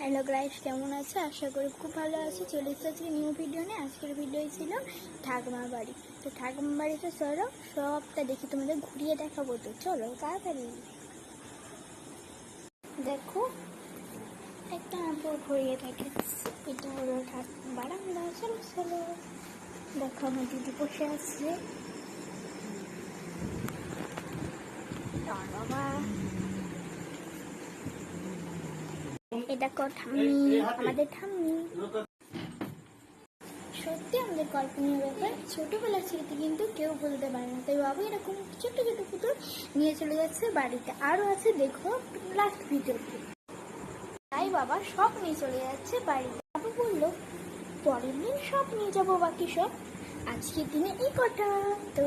Hello guys, কেমন আছে? আশা করি খুব ভালো আছে। চলে এসেছি নিউ ভিডিও নিয়ে। আজকের ভিডিও ছিল ঠাকুমার বাড়ি। তো ঠাকুমার বাড়িতে চলো সবটা দেখি, তোমাদের ঘুরিয়ে দেখাবো। তো চলো তাড়াতাড়ি দেখো, একটা আমাকে ঘুরিয়ে থাকে। এটা হলো বারান্দা। চলো চলো দেখো, আমার দিদি বসে আছে। বাবা, এটা ঠাম্মি, আমাদের ঠাম্মি। সত্যি আমাদের কল্পনীয় ব্যাপার, ছোটবেলার স্মৃতি কিন্তু কেউ বলতে পারে না। তাই বাবু এরকম ছোট ছোট পুতুল নিয়ে চলে যাচ্ছে বাড়িতে। আরও আছে, দেখো লাস্ট ভিডিওতে। তাই বাবা সব নিয়ে চলে যাচ্ছে বাড়িতে। বাবু বললো পরের দিন সব নিয়ে যাবো, বাকি সব আজকের দিনে এই কটা। তো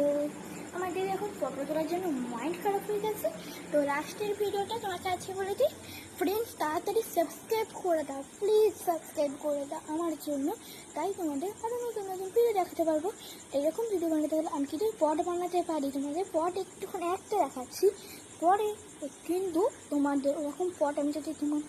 আমাদের এখন ফটো তোলার জন্য মাইন্ড খারাপ হয়ে গেছে। তো লাস্টের ভিডিওটা তোমার কাছে বলে দিই, ফ্রেন্ডস তাড়াতাড়ি সাবস্ক্রাইব করে দাও, প্লিজ সাবস্ক্রাইব করে দাও আমার জন্য। তাই তোমাদের আরও নতুন নতুন ভিডিও দেখাতে পারবো। এরকম ভিডিও বানাতে গেলে আমি কিন্তু পট বানাতে পারি। তোমাদের পট একটুখানি একটা দেখাচ্ছি পরে, কিন্তু তোমাদের ওরকম পট আমি যদি তোমার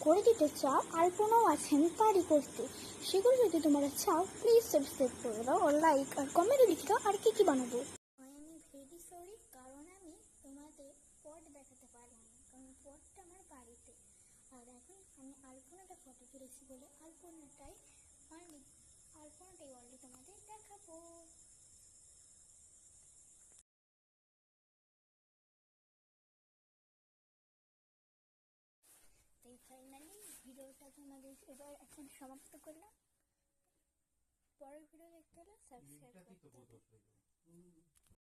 করে দিতে চাও, আলপনাও আছে, আমি পারি করতে। সেগুলো যদি তোমরা চাও প্লিজ সাবস্ক্রাইব করে দাও, আর লাইক আর কমেন্টে লিখে দাও আর কী বানাবো। আই এম ভেরি সরি, কারণ আমি তোমাদের পট দেখাতে পারলাম না, কারণ পটটা আমার বাড়িতে। আর এখন আমি আলপনাটা ফটো তুলেছি বলে আলপনাটাই অলরেডি তোমাদের দেখাবো। তাই ফাইনালি ভিডিওটা তোমাদের এবার এখন সমাপ্ত করলাম। পরের ভিডিও দেখতে হলে সাবস্ক্রাইব করতে হবে।